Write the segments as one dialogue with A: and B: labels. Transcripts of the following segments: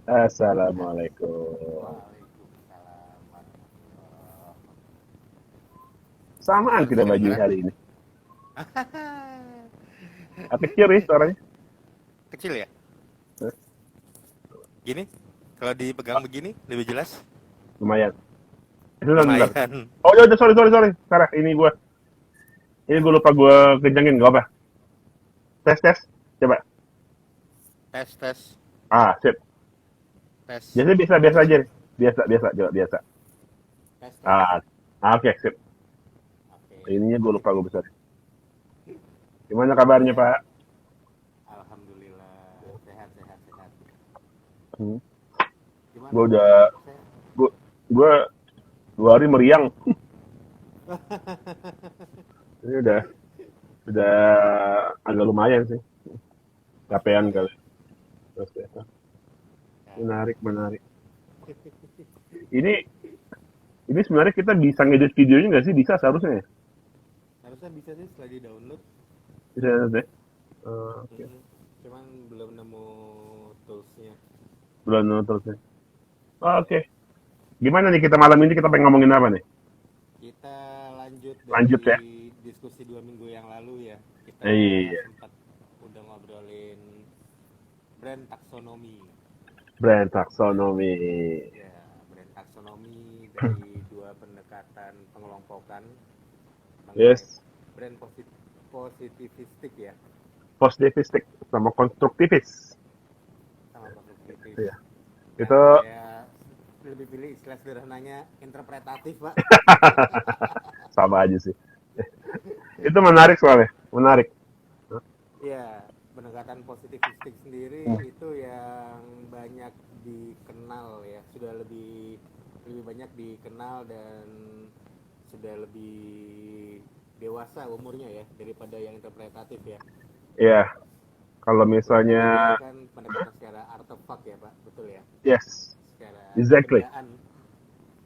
A: Assalamualaikum.
B: Waalaikumsalam warahmatullah.
A: Samaan
B: Suara
A: kita
B: saya
A: baju
B: kedengeran?
A: hari ini. Kecil ya suaranya.
B: Kecil ya?
A: Eh,
B: Gini? Kalau dipegang begini lebih jelas?
A: Lumayan. Bentar.
B: Lumayan.
A: Oh ya udah, sorry. Sarah, ini gue lupa gue kencengin, gak apa. Tes. Coba.
B: Tes, tes,
A: Sip.
B: tes.
A: Biasa biasa biasa
B: Coba,
A: aja nih. Biasa, coba biasa.
B: tes, tes.
A: Ah, Oke, sip.
B: Oke.
A: Ininya gue lupa gue besar. Gimana kabarnya,
B: Ya,
A: Pak?
B: alhamdulillah. Sehat, sehat, sehat.
A: Hmm.
B: Gimana,
A: Gue
B: Pak?
A: udah,
B: Saya
A: gue 2 hari meriang. Ini udah agak lumayan sih. Capean
B: positif ya?
A: kali. Terus biasa.
B: Ya.
A: Menarik. Ini Ini sebenarnya kita bisa ngedit videonya nggak sih? Bisa seharusnya ya?
B: Harusnya bisa sih setelah di-download.
A: Bisa ya? Oke.
B: Mm-mm. Cuman belum nemu toolsnya.
A: Bulan terus ya. Oke. Gimana nih kita malam ini kita pengen ngomongin apa nih?
B: Kita lanjut
A: Lanjut ya.
B: dari diskusi 2 minggu yang lalu ya. Kita
A: Iya.
B: sempat udah ngobrolin brand taksonomi.
A: Brand taxonomy.
B: Ya, brand taksonomi dari dua pendekatan pengelompokan mengenai
A: Yes.
B: brand positivistik ya,
A: Positivistik sama konstruktivis.
B: sama konstruktivis.
A: Iya.
B: Nah,
A: Itu
B: saya lebih pilih istilah sederhananya interpretatif, Pak.
A: sama aja sih. Itu menarik soalnya. Menarik.
B: Ya, pendekatan positivistik sendiri itu yang banyak dikenal ya, sudah lebih lebih banyak dikenal dan sudah lebih dewasa umurnya ya daripada yang interpretatif ya.
A: Iya. Kalau misalnya,
B: Interpretatif itu kan pendekatan secara artefak ya, Pak, betul ya,
A: yes,
B: secara
A: exactly.
B: kebendaan.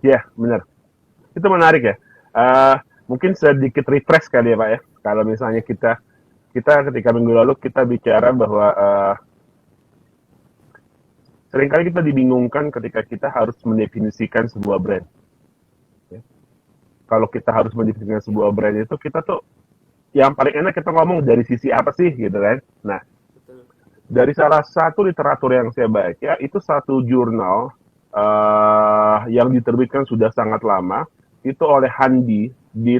A: Iya, benar. Itu menarik ya. Eh Mungkin sedikit refresh kali ya Pak ya. Kalau misalnya
B: Ya,
A: kita kita ketika minggu lalu kita bicara bahwa seringkali kita dibingungkan ketika kita harus mendefinisikan sebuah brand. Ya. Kalau kita harus mendefinisikan
B: ya,
A: sebuah brand itu kita tuh yang paling enak kita ngomong dari sisi apa sih gitu kan. Nah,
B: betul, betul.
A: dari salah satu literatur yang saya baca itu satu jurnal yang diterbitkan sudah sangat lama itu oleh Handi di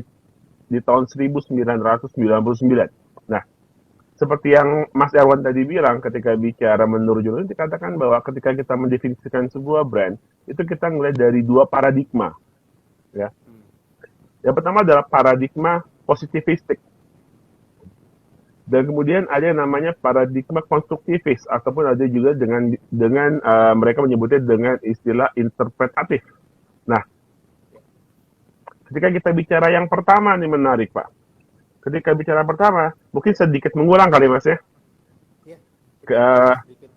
A: tahun 1999. Nah, seperti yang Mas Erwan tadi bilang ketika bicara menurut jurnal dikatakan bahwa ketika kita mendefinisikan sebuah brand itu kita melihat dari dua paradigma ya.
B: Hmm.
A: Yang pertama adalah paradigma positivistik dan kemudian ada yang namanya paradigma konstruktivis ataupun ada juga dengan mereka menyebutnya dengan istilah interpretatif. Nah,
B: Ya,
A: ketika kita bicara yang pertama nih menarik Pak. Ketika bicara pertama, mungkin sedikit mengulang kali Mas ya.
B: ya, kita
A: Ke,
B: ulang sedikit.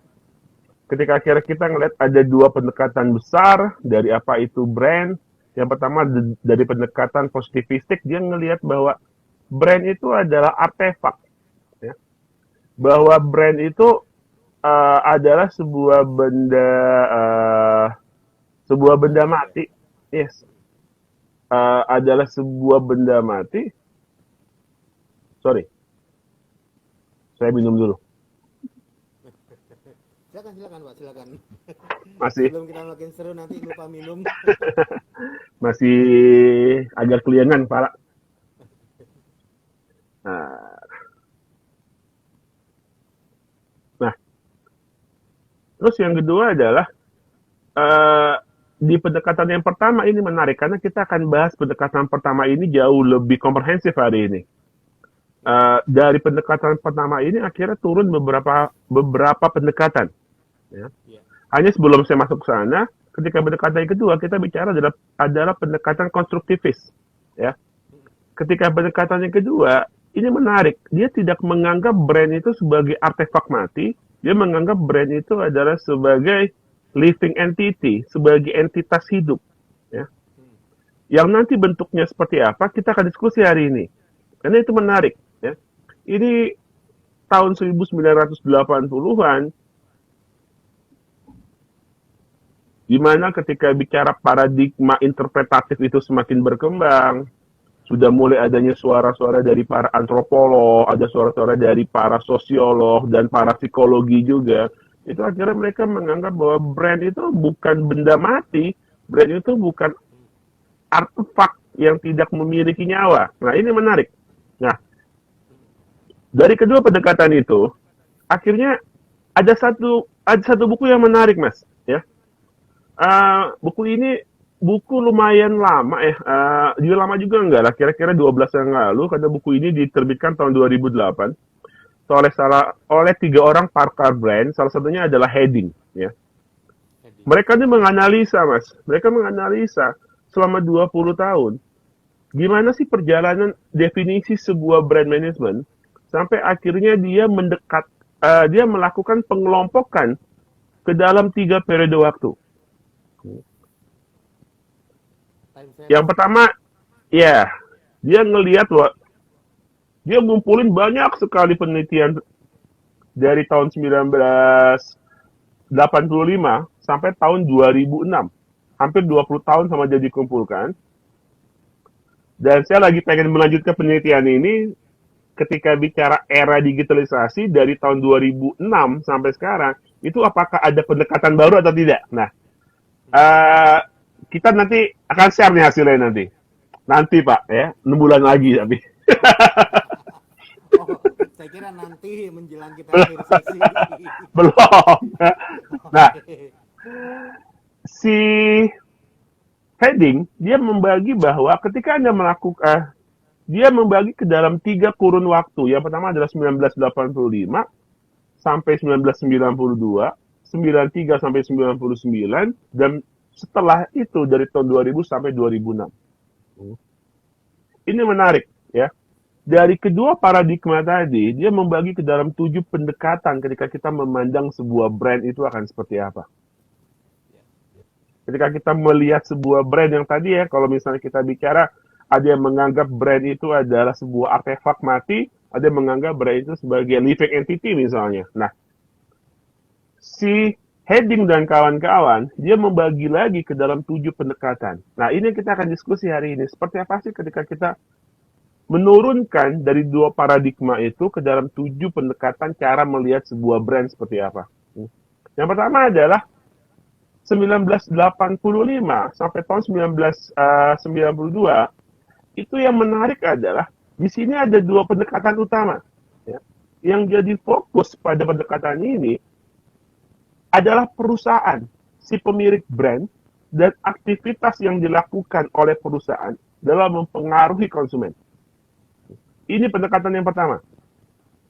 A: Ketika akhirnya kita ngeliat ada dua pendekatan besar dari apa itu brand. Yang pertama dari pendekatan positivistik dia ngelihat bahwa brand itu adalah artefak, ya.
B: Ya,
A: Bahwa brand itu adalah sebuah benda
B: benda.
A: mati, yes, adalah sebuah benda mati. Sorry, saya minum dulu.
B: Silakan, silakan, Pak, silakan.
A: Masih
B: Sebelum kita makin seru nanti lupa minum.
A: masih agak keliangan Pak. Nah, nah, terus yang kedua adalah eh, di pendekatan yang pertama ini menarik karena kita akan bahas pendekatan pertama ini jauh lebih komprehensif hari ini.
B: Ya,
A: Dari pendekatan pertama ini akhirnya turun beberapa pendekatan. Ya.
B: ya,
A: Hanya sebelum saya masuk ke sana, ketika pendekatan yang kedua kita bicara adalah pendekatan konstruktivis. Ya. Ketika pendekatan yang kedua ini menarik, dia tidak menganggap brand itu sebagai artefak mati, dia menganggap brand itu adalah sebagai living entity, sebagai entitas hidup. Ya.
B: hmm,
A: Yang nanti bentuknya seperti apa, kita akan diskusi hari ini. Karena itu menarik. Ya. Ini tahun 1980-an, Di mana ketika bicara paradigma interpretatif itu semakin berkembang, sudah mulai adanya suara-suara dari para antropolog, ada suara-suara dari para sosiolog dan para psikologi juga. Itu akhirnya mereka menganggap bahwa brand itu bukan benda mati, brand itu bukan artefak yang tidak memiliki nyawa. Nah, ini menarik. Nah, dari kedua pendekatan itu, akhirnya ada satu buku yang menarik, Mas. Ya, buku ini buku lumayan lama ya, juga lama juga enggak lah, kira-kira 12 tahun lalu, karena buku ini diterbitkan tahun 2008 oleh tiga orang pakar brand, salah satunya adalah Heading. Ya.
B: Jadi,
A: Mereka ini menganalisa, Mas. Mereka menganalisa selama 20 tahun, gimana sih perjalanan definisi sebuah brand management sampai akhirnya dia melakukan pengelompokan ke dalam 3 periode waktu.
B: time
A: Yang
B: series.
A: pertama, ya, dia ngelihat dia ngumpulin banyak sekali penelitian dari tahun 1985 sampai tahun 2006. Hampir 20 tahun sama dia dikumpulkan. Dan saya lagi pengen melanjutkan penelitian ini ketika bicara era digitalisasi dari tahun 2006 sampai sekarang, itu apakah ada pendekatan baru atau tidak? Nah, eh, kita nanti akan share nih hasilnya nanti. Nanti Pak, ya, 6 bulan lagi tapi.
B: Oh, saya kira nanti menjelang kita akhir sesi.
A: Belum. Nah,
B: Oke.
A: si Heading, dia membagi bahwa ketika Anda melakukan, dia membagi ke dalam 3 kurun waktu. Yang pertama adalah 1985 sampai 1992, 93 sampai 99, dan setelah itu dari tahun 2000 sampai 2006. Ini menarik, ya. Dari kedua paradigma tadi, dia membagi ke dalam 7 pendekatan ketika kita memandang sebuah brand itu akan seperti apa. Ketika kita melihat sebuah brand yang tadi ya, kalau misalnya kita bicara, ada yang menganggap brand itu adalah sebuah artefak mati, ada yang menganggap brand itu sebagai living entity misalnya. Nah, si Heading dan kawan-kawan, dia membagi lagi ke dalam 7 pendekatan. Nah, ini kita akan diskusi hari ini. Seperti apa sih ketika kita menurunkan dari 2 paradigma itu ke dalam 7 pendekatan cara melihat sebuah brand seperti apa. Yang pertama adalah 1985 sampai tahun 1992, itu yang menarik adalah di sini ada 2 pendekatan utama. Ya. Yang jadi fokus pada pendekatan ini adalah perusahaan, si pemilik brand, dan aktivitas yang dilakukan oleh perusahaan dalam mempengaruhi konsumen. Ini pendekatan yang pertama.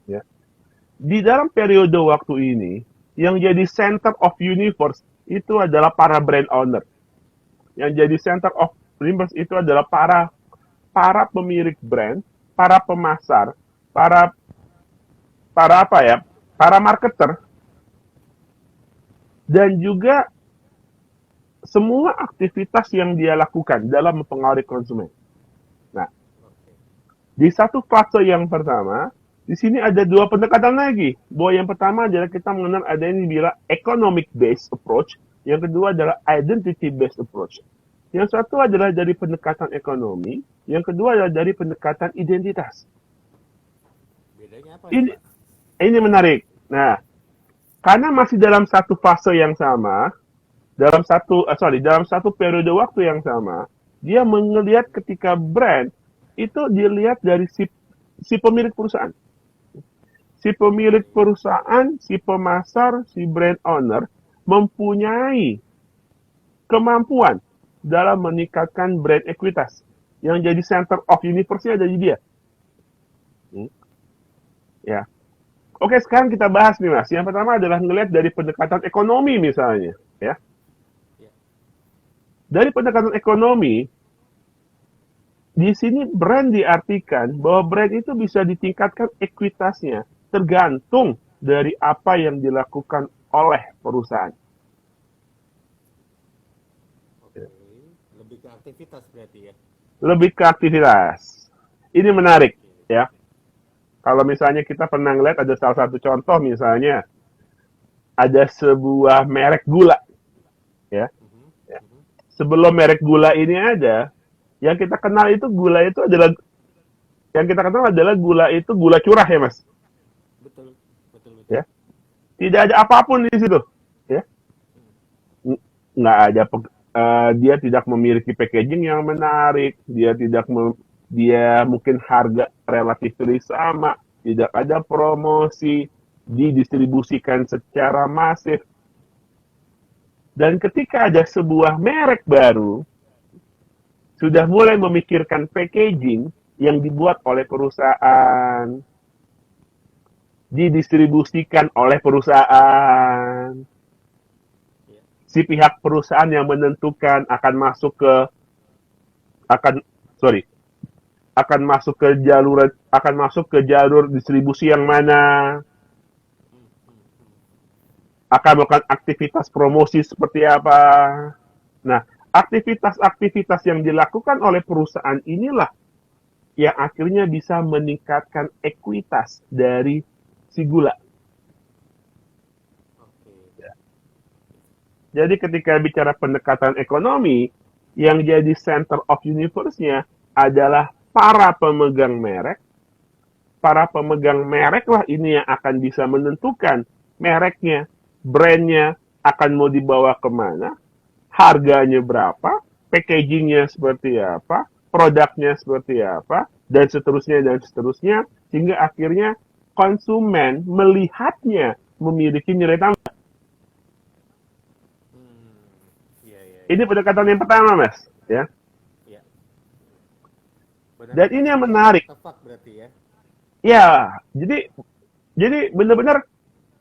A: Ya. Di dalam periode waktu ini, yang jadi center of universe itu adalah para brand owner. Yang jadi center of universe itu adalah para pemilik brand, para pemasar, para para apa ya, para marketer, dan juga semua aktivitas yang dia lakukan dalam mempengaruhi konsumen. Nah,
B: Oke.
A: di satu fase yang pertama, di sini ada 2 pendekatan lagi. Bahwa yang pertama adalah kita mengenal ada yang dibilang economic based approach, yang kedua adalah identity based approach. Yang satu adalah dari pendekatan ekonomi, yang kedua adalah dari pendekatan identitas.
B: Bedanya apa itu,
A: Ini
B: Pak?
A: ini menarik. Nah, karena masih dalam satu fase yang sama, dalam satu periode waktu yang sama, dia melihat ketika brand itu dilihat dari si pemilik perusahaan. Si pemilik perusahaan, si pemasar, si brand owner mempunyai kemampuan dalam meningkatkan brand ekuitas. Yang jadi center of universe-nya ada di dia. Ya. Oke, sekarang kita bahas nih Mas. Yang pertama adalah ngelihat dari pendekatan ekonomi misalnya, ya.
B: Ya.
A: Dari pendekatan ekonomi, di sini brand diartikan bahwa brand itu bisa ditingkatkan ekuitasnya tergantung dari apa yang dilakukan oleh perusahaan.
B: Oke. Lebih ke aktivitas berarti ya.
A: Lebih ke aktivitas. Ini menarik,
B: Oke.
A: ya. Kalau misalnya kita pernah ngeliat ada salah satu contoh misalnya, ada sebuah merek gula, ya. sebelum merek gula ini ada, yang kita kenal itu gula itu adalah yang kita kenal adalah gula itu gula curah ya Mas.
B: Betul, betul, betul.
A: Ya, tidak ada apapun di situ. Ya,
B: Hmm.
A: nggak ada dia tidak memiliki packaging yang menarik, dia mungkin harga relatif sama, tidak ada promosi, didistribusikan secara masif. Dan ketika ada sebuah merek baru, sudah mulai memikirkan packaging yang dibuat oleh perusahaan, didistribusikan oleh perusahaan.
B: Ya.
A: Si pihak perusahaan yang menentukan akan sorry akan masuk ke jalur distribusi yang mana,
B: Hmm, hmm, hmm.
A: akan melakukan aktivitas promosi seperti apa. Nah, aktivitas-aktivitas yang dilakukan oleh perusahaan inilah yang akhirnya bisa meningkatkan ekuitas dari si gula.
B: Oke.
A: Jadi ketika bicara pendekatan ekonomi, yang jadi center of universe-nya adalah para pemegang merek. Para pemegang merek lah ini yang akan bisa menentukan mereknya, brandnya akan mau dibawa kemana, harganya berapa, packagingnya seperti apa, produknya seperti apa, dan seterusnya, sehingga akhirnya konsumen melihatnya memiliki nilai tambah.
B: Hmm. Iya, iya,
A: Ini
B: iya.
A: pendekatan yang pertama, Mas. Ya.
B: Iya.
A: Dan
B: Benar-benar
A: ini yang
B: sangat
A: menarik.
B: tepat berarti ya.
A: Ya, jadi benar-benar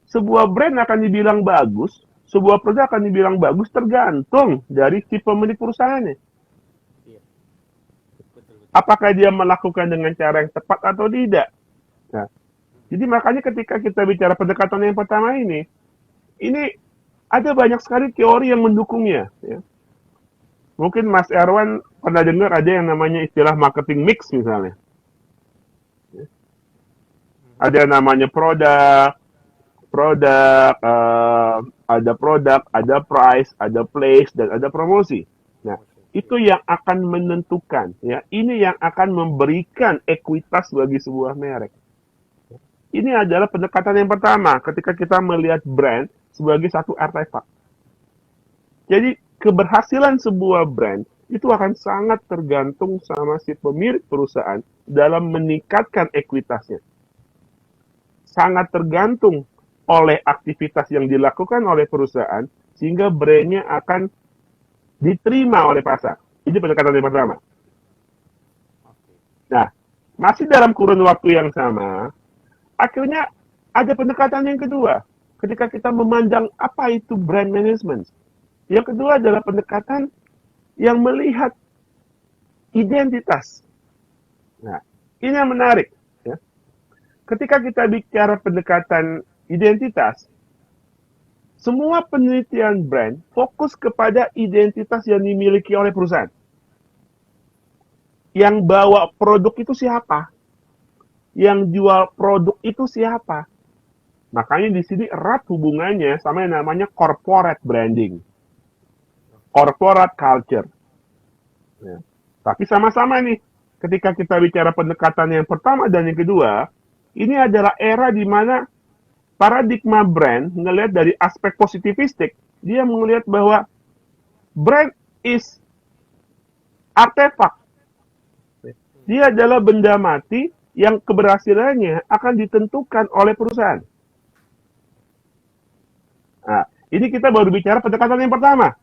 A: sebuah brand akan dibilang bagus, sebuah produk akan dibilang bagus tergantung dari si pemilik perusahaannya.
B: Iya, betul, betul.
A: Apakah dia melakukan dengan cara yang tepat atau tidak. Nah, jadi makanya ketika kita bicara pendekatan yang pertama ini ada banyak sekali teori yang mendukungnya. Ya. Mungkin Mas Erwan pernah dengar ada yang namanya istilah marketing mix misalnya.
B: Mhm.
A: Ada yang namanya produk, ada price, ada place, dan ada promosi. Nah,
B: Promotion. Iya.
A: itu yang akan menentukan, ya. Ini yang akan memberikan ekuitas bagi sebuah merek. Ini adalah pendekatan yang pertama ketika kita melihat brand sebagai satu artefak. Jadi keberhasilan sebuah brand itu akan sangat tergantung sama si pemilik perusahaan dalam meningkatkan ekuitasnya. Sangat tergantung oleh aktivitas yang dilakukan oleh perusahaan sehingga brandnya akan diterima oleh pasar. Ini pendekatan yang pertama.
B: Oke.
A: Nah, masih dalam kurun waktu yang sama, akhirnya ada pendekatan yang kedua. Ketika kita memandang apa itu brand management. Yang kedua adalah pendekatan yang melihat identitas. Nah, ini yang menarik. Ya. Ketika kita bicara pendekatan identitas, semua penelitian brand fokus kepada identitas yang dimiliki oleh perusahaan. Yang bawa produk itu siapa? Yang jual produk itu siapa? Makanya di sini erat hubungannya sama yang namanya corporate branding, corporate culture. Ya. Tapi sama-sama nih, ketika kita bicara pendekatan yang pertama dan yang kedua, ini adalah era di mana paradigma brand ngelihat dari aspek positivistik, dia melihat bahwa brand is artefak. Dia adalah benda mati yang keberhasilannya akan ditentukan oleh perusahaan. Nah, ini kita baru bicara pendekatan yang pertama,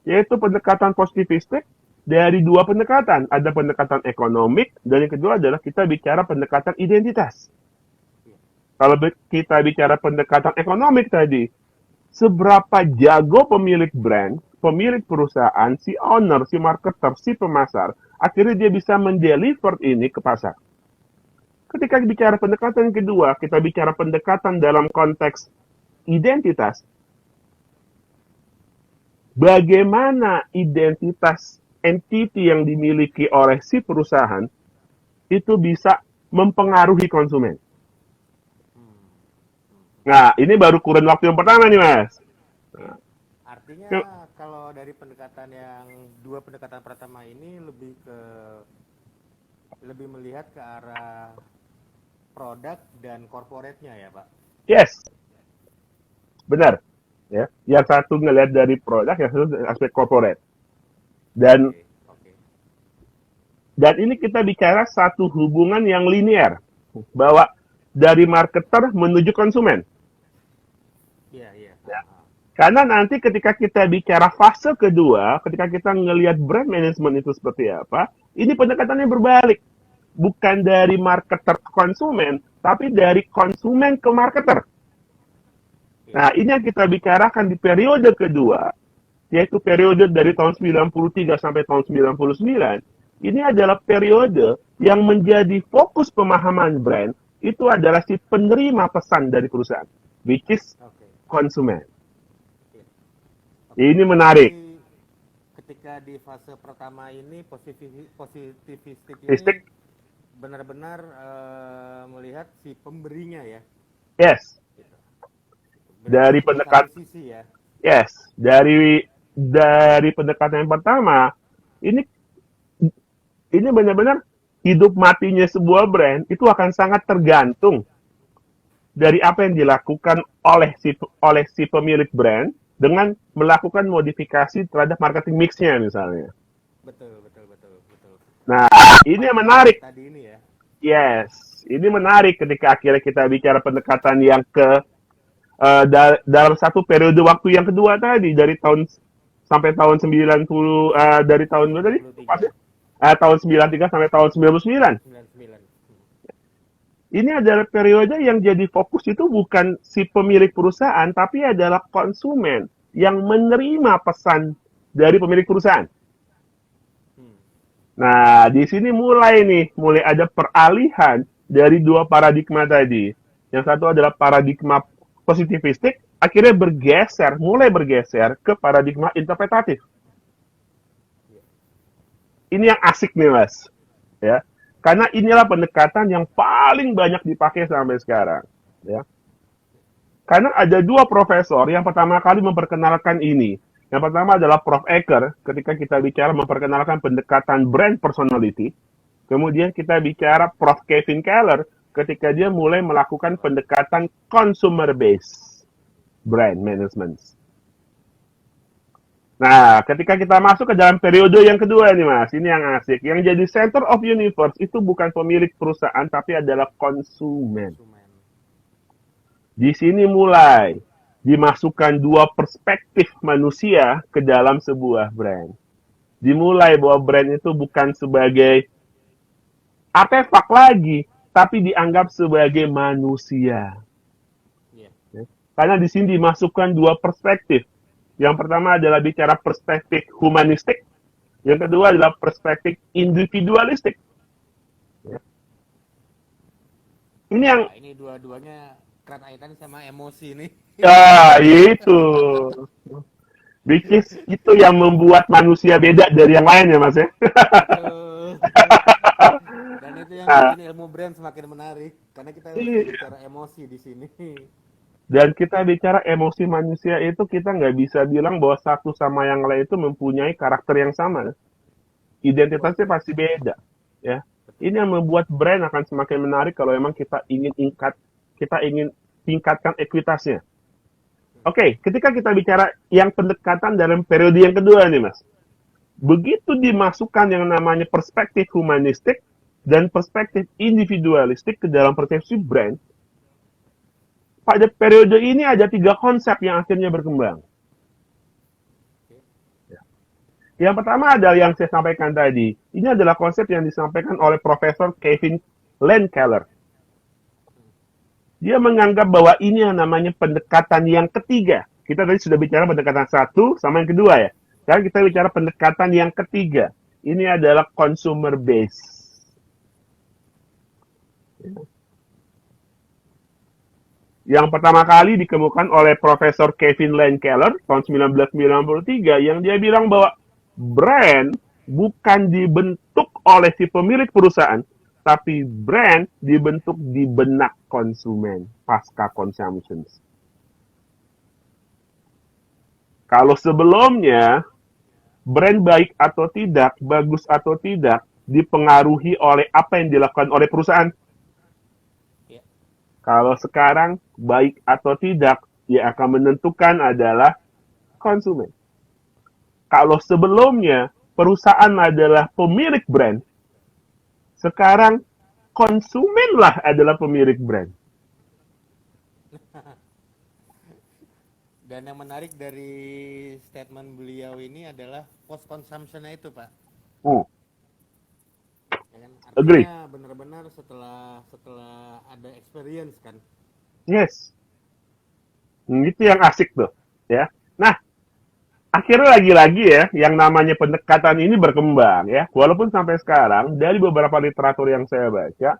A: yaitu pendekatan positivistik dari dua pendekatan. Ada pendekatan ekonomik, dan yang kedua adalah kita bicara pendekatan identitas. Kalau kita bicara pendekatan ekonomik tadi, seberapa jago pemilik brand, pemilik perusahaan, si owner, si marketer, si pemasar, akhirnya dia bisa mendeliver ini ke pasar. Ketika bicara pendekatan kedua, kita bicara pendekatan dalam konteks identitas. Bagaimana identitas entity yang dimiliki oleh si perusahaan itu bisa mempengaruhi konsumen. Nah, ini baru kurun waktu yang pertama nih, Mas. Nah,
B: Artinya
A: Ke-
B: kalau dari pendekatan yang dua pendekatan pertama ini lebih melihat ke arah produk dan corporate-nya ya, Pak.
A: Yes, benar. Ya, yang satu ngelihat dari produk, yang satu dari aspek corporate. Dan
B: Oke, oke.
A: dan ini kita bicara satu hubungan yang linear, bahwa dari marketer menuju konsumen.
B: Iya, iya.
A: Ya. Karena nanti ketika kita bicara fase kedua, ketika kita ngelihat brand management itu seperti apa, ini pendekatannya berbalik. Bukan dari marketer ke konsumen, tapi dari konsumen ke marketer.
B: Iya.
A: Nah, ini yang kita bicarakan di periode kedua, yaitu periode dari tahun 93 sampai tahun 99. Ini adalah periode yang menjadi fokus pemahaman brand, itu adalah si penerima pesan dari perusahaan, which is
B: Oke.
A: konsumen.
B: Iya. Oke.
A: Ini
B: Berarti
A: menarik.
B: ketika di fase pertama ini positivistik ini
A: Statistik,
B: benar-benar melihat si pemberinya ya,
A: yes.
B: gitu.
A: Dari
B: Benar-benar di
A: pendekat,
B: satu sisi ya.
A: yes. Dari pendekatan yang pertama, ini ini benar-benar hidup matinya sebuah brand itu akan sangat tergantung dari apa yang dilakukan oleh si pemilik brand dengan melakukan modifikasi terhadap marketing mix-nya misalnya.
B: Betul, betul, betul, betul.
A: Nah, ini
B: Tepat
A: yang
B: di
A: menarik.
B: tadi ini ya.
A: Yes, ini menarik ketika akhirnya kita bicara pendekatan yang dalam satu periode waktu yang kedua tadi dari tahun sampai tahun 90 dari tahun berapa tadi?
B: 93,
A: Tahun 93 sampai tahun 99.
B: 99.
A: Ini adalah periode yang jadi fokus itu bukan si pemilik perusahaan, tapi adalah konsumen yang menerima pesan dari pemilik perusahaan.
B: Hmm.
A: Nah, di sini mulai ada peralihan dari dua paradigma tadi. Yang satu adalah paradigma positivistik, akhirnya mulai bergeser ke paradigma interpretatif.
B: Iya.
A: Ini yang asik nih, Mas. Ya. Karena inilah pendekatan yang paling banyak dipakai sampai sekarang. Ya. Karena ada dua profesor yang pertama kali memperkenalkan ini. Yang pertama adalah Prof. Eker, ketika kita bicara memperkenalkan pendekatan brand personality. Kemudian kita bicara Prof. Kevin Keller, ketika dia mulai melakukan pendekatan consumer based brand management. Nah, ketika kita masuk ke dalam periode yang kedua nih Mas, ini yang asik. Yang jadi center of universe itu bukan pemilik perusahaan, tapi adalah konsumen.
B: Konsumen.
A: Di sini mulai dimasukkan dua perspektif manusia ke dalam sebuah brand. Dimulai bahwa brand itu bukan sebagai artefak lagi, tapi dianggap sebagai manusia.
B: Iya.
A: Karena di sini dimasukkan dua perspektif. Yang pertama adalah bicara perspektif humanistik, yang kedua adalah perspektif individualistik. Ini yang
B: Wah, ini dua-duanya erat kaitan sama emosi nih.
A: itu. Which is itu yang membuat manusia beda dari yang lain ya Mas ya.
B: Betul, betul. Dan itu yang
A: Nah,
B: bikin ilmu brand semakin menarik karena kita mesti bicara emosi di sini.
A: dan kita bicara emosi manusia itu kita nggak bisa bilang bahwa satu sama yang lain itu mempunyai karakter yang sama. Identitasnya
B: Betul,
A: pasti beda. Ya.
B: betul.
A: Ini yang membuat brand akan semakin menarik kalau memang kita ingin tingkatkan ekuitasnya. Oke, ketika kita bicara yang pendekatan dalam periode yang kedua nih Mas. Begitu dimasukkan yang namanya perspektif humanistik dan perspektif individualistik ke dalam persepsi brand, pada periode ini ada tiga konsep yang akhirnya berkembang.
B: Oke.
A: Yang pertama adalah yang saya sampaikan tadi. Ini adalah konsep yang disampaikan oleh Profesor Kevin Lane Keller. Dia menganggap bahwa ini yang namanya pendekatan yang ketiga. Kita tadi sudah bicara pendekatan satu sama yang kedua ya. Sekarang kita bicara pendekatan yang ketiga. Ini adalah consumer base. Yang pertama kali dikemukakan oleh Profesor Kevin Lane Keller tahun 1993 yang dia bilang bahwa brand bukan dibentuk oleh si pemilik perusahaan, tapi brand dibentuk di benak konsumen pasca consumption. Kalau sebelumnya brand baik atau tidak, bagus atau tidak, dipengaruhi oleh apa yang dilakukan oleh perusahaan.
B: Ya.
A: Kalau sekarang baik atau tidak, yang akan menentukan adalah konsumen. Kalau sebelumnya perusahaan adalah pemilik brand, sekarang konsumenlah adalah pemilik brand.
B: Dan yang menarik dari statement beliau ini adalah post consumption-nya itu, Pak.
A: Hmm,
B: Ya kan?
A: agree.
B: Artinya benar-benar setelah setelah ada experience kan.
A: Yes. Itu yang asik tuh, ya. Nah, akhirnya lagi-lagi ya, yang namanya pendekatan ini berkembang ya. Walaupun sampai sekarang dari beberapa literatur yang saya baca,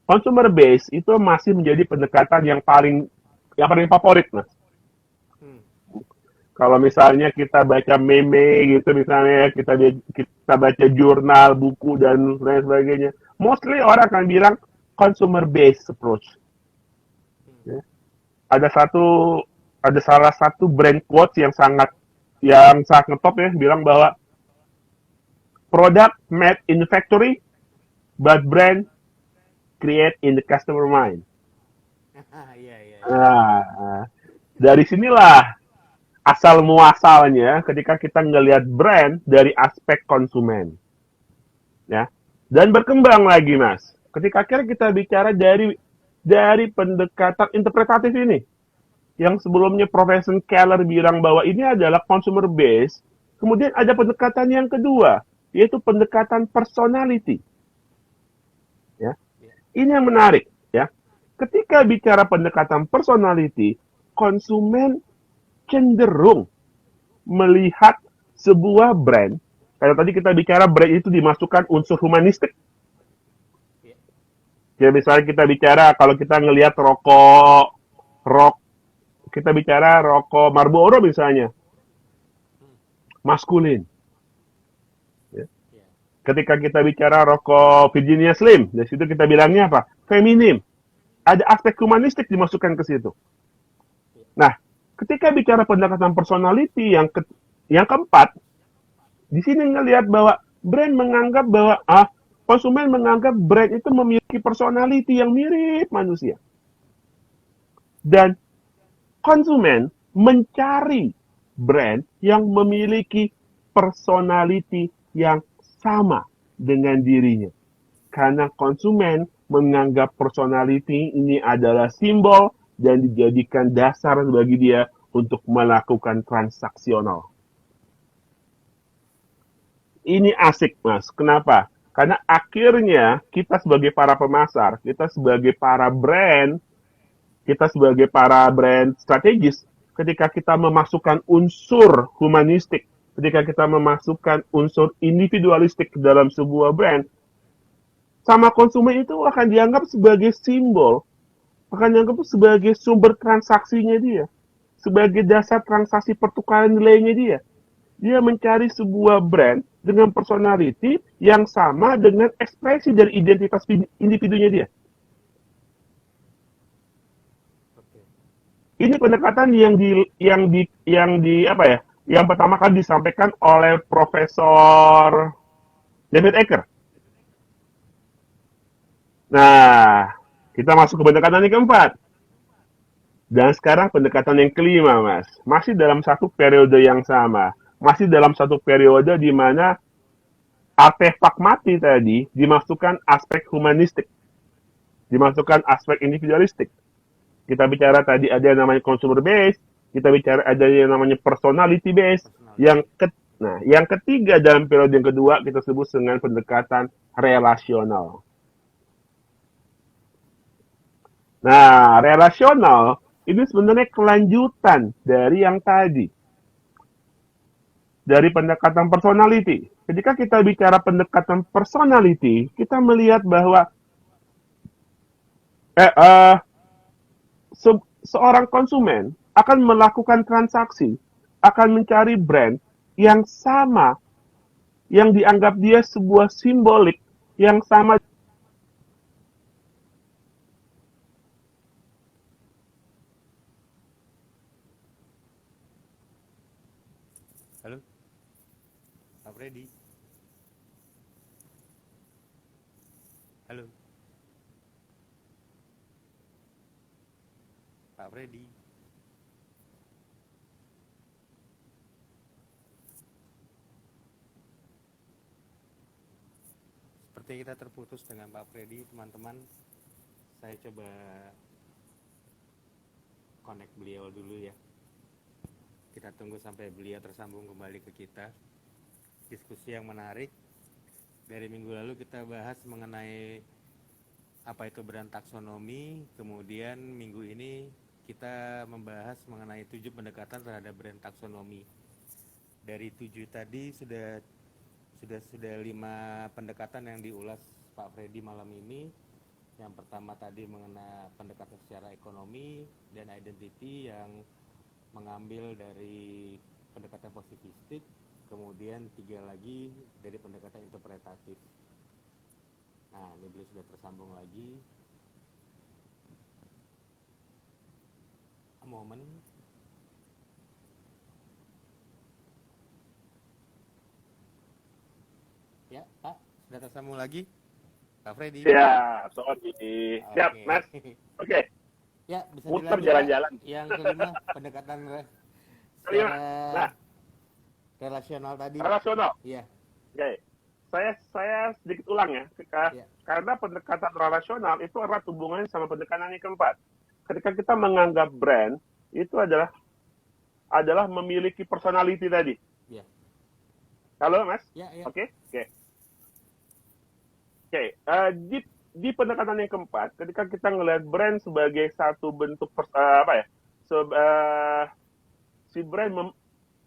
A: consumer base itu masih menjadi pendekatan yang paling favorit, Mas.
B: Hmm.
A: Kalau misalnya kita baca meme gitu misalnya, kita baca jurnal, buku dan lain sebagainya, mostly orang akan bilang consumer based approach.
B: Hmm.
A: Ya. Ada satu ada salah satu brand quotes yang sangat ngetop ya, bilang bahwa product made in the factory but brand create in the customer mind.
B: Iya, iya, iya.
A: Nah, dari sinilah asal muasalnya ketika kita ngelihat brand dari aspek konsumen, ya. Dan berkembang lagi, Mas. Ketika akhirnya kita bicara dari pendekatan interpretatif ini, yang sebelumnya Profesor Keller bilang bahwa ini adalah consumer base, kemudian ada pendekatan yang kedua, yaitu pendekatan personality. Ya.
B: Iya.
A: Ini yang menarik, ya. Ketika bicara pendekatan personality, konsumen cenderung melihat sebuah brand, kayak tadi kita bicara brand itu dimasukkan unsur humanistik.
B: Iya.
A: Ya misalnya kita bicara kalau kita ngelihat rok kita bicara rokok Marlboro misalnya,
B: Hmm.
A: maskulin. Ya.
B: Iya.
A: Ketika kita bicara rokok Virginia Slim, dari situ kita bilangnya apa? Feminim. Ada aspek humanistik dimasukkan ke situ.
B: Iya.
A: Nah, ketika bicara pendekatan personality yang keempat, di sini ngelihat bahwa brand menganggap bahwa konsumen menganggap brand itu memiliki personality yang mirip manusia. Dan konsumen mencari brand yang memiliki personality yang sama dengan dirinya. Karena konsumen menganggap personality ini adalah simbol dan dijadikan dasar bagi dia untuk melakukan transaksional. Ini asik, Mas. Kenapa? Karena akhirnya kita sebagai para pemasar, kita sebagai para brand strategis, ketika kita memasukkan unsur humanistik, ketika kita memasukkan unsur individualistik dalam sebuah brand, sama konsumen itu akan dianggap sebagai simbol, akan dianggap sebagai sumber transaksinya dia, sebagai dasar transaksi pertukaran nilainya dia. Dia mencari sebuah brand dengan personality yang sama dengan ekspresi dari identitas individunya dia.
B: Oke.
A: Ini pendekatan yang di apa ya? Yang pertama kali disampaikan oleh Profesor David Ecker. Nah, kita masuk ke pendekatan yang keempat. Dan sekarang pendekatan yang kelima, Mas. Masih dalam satu periode yang sama. Masih dalam satu periode di mana artefak mati tadi dimasukkan aspek humanistik, dimasukkan aspek individualistik. Kita bicara tadi ada yang namanya consumer base, kita bicara ada yang namanya personality base.
B: Personality.
A: Yang ketiga dalam periode yang kedua kita sebut dengan pendekatan relasional. Nah, relasional ini sebenarnya kelanjutan dari yang tadi, dari pendekatan personality. Ketika kita bicara pendekatan personality, kita melihat bahwa eh, eh, seorang konsumen akan melakukan transaksi, akan mencari brand yang sama, yang dianggap dia sebuah simbolik, yang sama.
B: Pak Freddy. Halo, Pak Freddy. Seperti kita terputus dengan Pak Freddy, teman-teman. Saya coba connect beliau dulu ya. Kita tunggu sampai beliau tersambung kembali ke kita. Diskusi yang menarik. Dari minggu lalu kita bahas mengenai apa itu brand taksonomi. Kemudian minggu ini kita membahas mengenai 7 pendekatan terhadap brand taksonomi. Dari 7 tadi sudah 5 pendekatan yang diulas Pak Freddy malam ini. Yang pertama tadi mengenai pendekatan secara ekonomi dan identity yang mengambil dari pendekatan positivistik, kemudian 3 lagi dari pendekatan interpretatif. Nah, ini beliau sudah tersambung lagi. Momen. Ya, Pak, sudah tersambung lagi? Pak Freddy.
A: Ya, sorry. Siap,
B: Oke.
A: Mas. Oke.
B: Ya, bisa
A: Muter
B: dilanjut,
A: jalan-jalan.
B: Pak. Yang kelima, pendekatan
A: Kelima.
B: secara
A: Nah,
B: relasional tadi.
A: relasional.
B: Iya.
A: Oke. Saya sedikit ulang ya.
B: Iya.
A: Karena pendekatan relasional itu erat hubungannya sama pendekatan yang keempat. Ketika kita menganggap brand, itu adalah memiliki personality tadi.
B: Iya.
A: Halo, Mas?
B: Ya, ya.
A: Oke. Di pendekatan yang keempat, ketika kita ngelihat brand sebagai satu bentuk si brand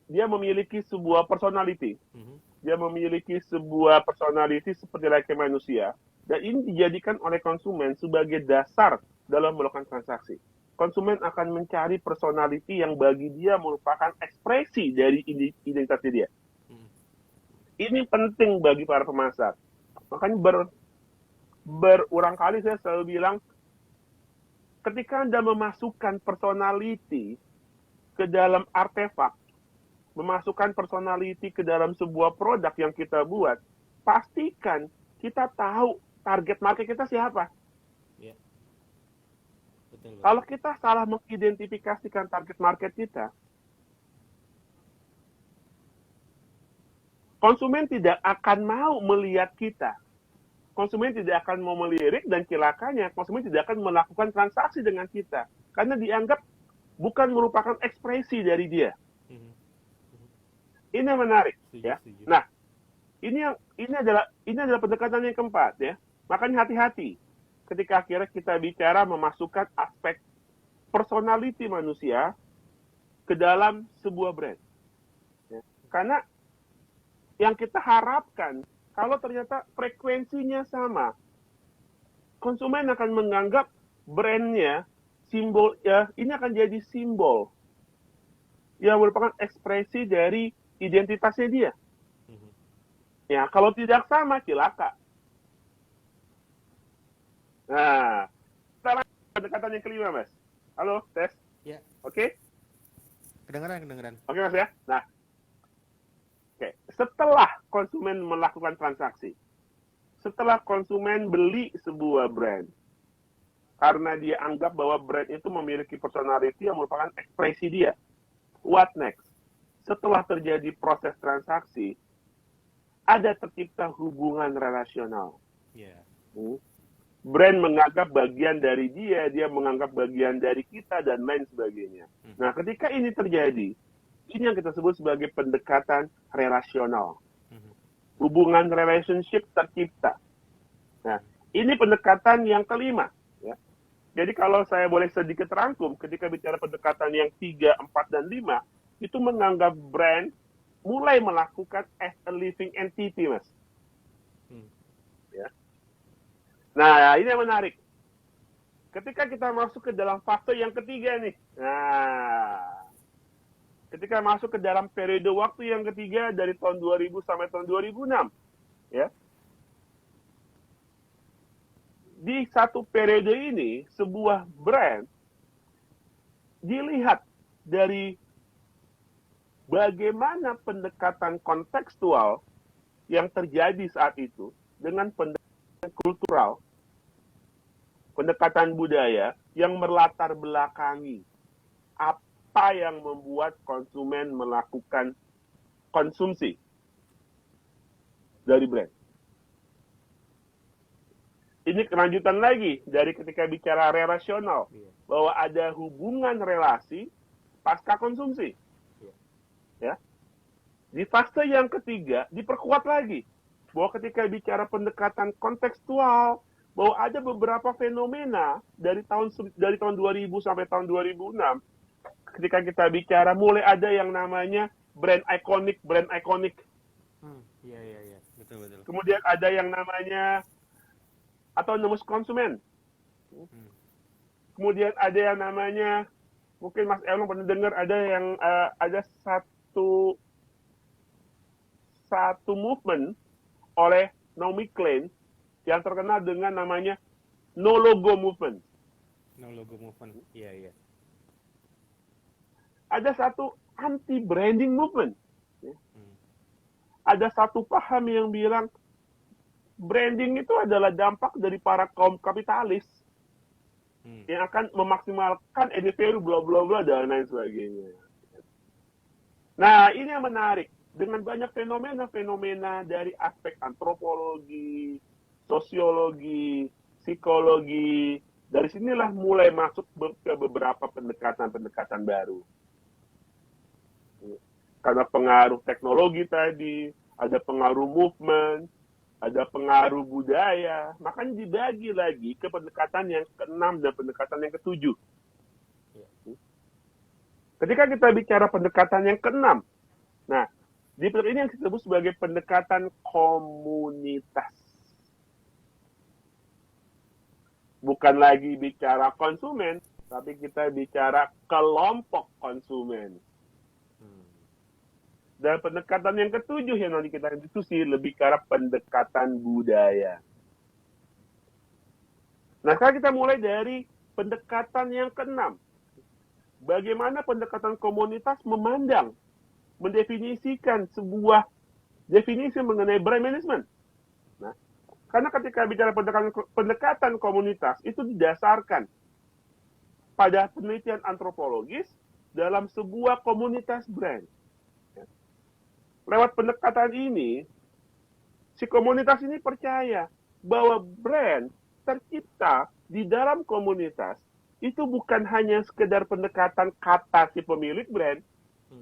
A: dia memiliki sebuah personality. Dia memiliki sebuah personality seperti layaknya manusia, dan ini dijadikan oleh konsumen sebagai dasar dalam melakukan transaksi. Konsumen akan mencari personality yang bagi dia merupakan ekspresi dari identitasnya dia. Ini penting bagi para pemasar. Makanya berulang kali saya selalu bilang, ketika Anda memasukkan personality ke dalam artefak, memasukkan personality ke dalam sebuah produk yang kita buat, pastikan kita tahu target market kita siapa.
B: Ya. Betul.
A: Kalau kita salah mengidentifikasikan target market kita, konsumen tidak akan mau melihat kita. Konsumen tidak akan mau melirik, dan celakanya konsumen tidak akan melakukan transaksi dengan kita karena dianggap bukan merupakan ekspresi dari dia. Ini yang menarik, ya. Nah, ini adalah pendekatan yang keempat, ya. Makanya hati-hati ketika akhirnya kita bicara memasukkan aspek personality manusia ke dalam sebuah brand, ya. Karena yang kita harapkan, kalau ternyata frekuensinya sama, konsumen akan menganggap brandnya, simbol ya, ini akan jadi simbol yang merupakan ekspresi dari identitasnya dia. Ya, kalau tidak sama, celaka. Nah, sekarang pendekatan yang kelima, Mas. Halo, tes.
B: Ya.
A: Oke?
B: Kedengeran.
A: Oke, Mas ya. Nah, oke. Setelah konsumen melakukan transaksi, setelah konsumen beli sebuah brand, karena dia anggap bahwa brand itu memiliki personality yang merupakan ekspresi dia, what next? Setelah terjadi proses transaksi, ada tercipta hubungan relasional.
B: Yeah.
A: Brand menganggap bagian dari dia menganggap bagian dari kita, dan lain sebagainya. Nah, ketika ini terjadi, ini yang kita sebut sebagai pendekatan relasional. Hubungan relationship tercipta. Nah, ini pendekatan yang kelima. Ya. Jadi kalau saya boleh sedikit rangkum, ketika bicara pendekatan yang 3, 4, dan 5, itu menganggap brand mulai melakukan as a living entity, Mas. Ya. Nah, ini yang menarik. Ketika kita masuk ke dalam fase yang ketiga nih, ketika masuk ke dalam periode waktu yang ketiga dari tahun 2000 sampai tahun 2006, ya. Di satu periode ini, sebuah brand dilihat dari bagaimana pendekatan kontekstual yang terjadi saat itu dengan pendekatan kultural, pendekatan budaya yang melatar belakangi apa yang membuat konsumen melakukan konsumsi dari brand. Ini kelanjutan lagi dari ketika bicara relasional, bahwa ada hubungan relasi pasca konsumsi. Ya. Di fase yang ketiga diperkuat lagi bahwa ketika bicara pendekatan kontekstual, bahwa ada beberapa fenomena dari tahun 2000 sampai tahun 2006, ketika kita bicara mulai ada yang namanya brand ikonik.
B: Iya, betul.
A: Kemudian ada yang namanya autonomous konsumen. Kemudian ada yang namanya, mungkin Mas Elon pernah dengar, ada yang ada satu movement oleh Naomi Klein yang terkenal dengan namanya no logo movement.
B: Iya.
A: Ada satu anti branding movement. Ada satu paham yang bilang branding itu adalah dampak dari para kaum kapitalis yang akan memaksimalkan EDV, bla bla bla dan lain sebagainya. Nah, ini yang menarik. Dengan banyak fenomena-fenomena dari aspek antropologi, sosiologi, psikologi, dari sinilah mulai masuk ke beberapa pendekatan-pendekatan baru. Karena pengaruh teknologi tadi, ada pengaruh movement, ada pengaruh budaya, makanya dibagi lagi ke pendekatan yang ke-6 dan pendekatan yang ke-7. Ketika kita bicara pendekatan yang ke-6, nah, di pendekatan ini yang disebut sebagai pendekatan komunitas. Bukan lagi bicara konsumen, tapi kita bicara kelompok konsumen. Dan pendekatan yang ke-7 yang nanti kita diskusi lebih ke arah pendekatan budaya. Nah, sekarang kita mulai dari pendekatan yang ke-6. Bagaimana pendekatan komunitas memandang, mendefinisikan sebuah definisi mengenai brand management. Nah, karena ketika bicara pendekatan komunitas, itu didasarkan pada penelitian antropologis dalam sebuah komunitas brand. Lewat pendekatan ini, si komunitas ini percaya bahwa brand tercipta di dalam komunitas itu bukan hanya sekedar pendekatan kata si pemilik brand,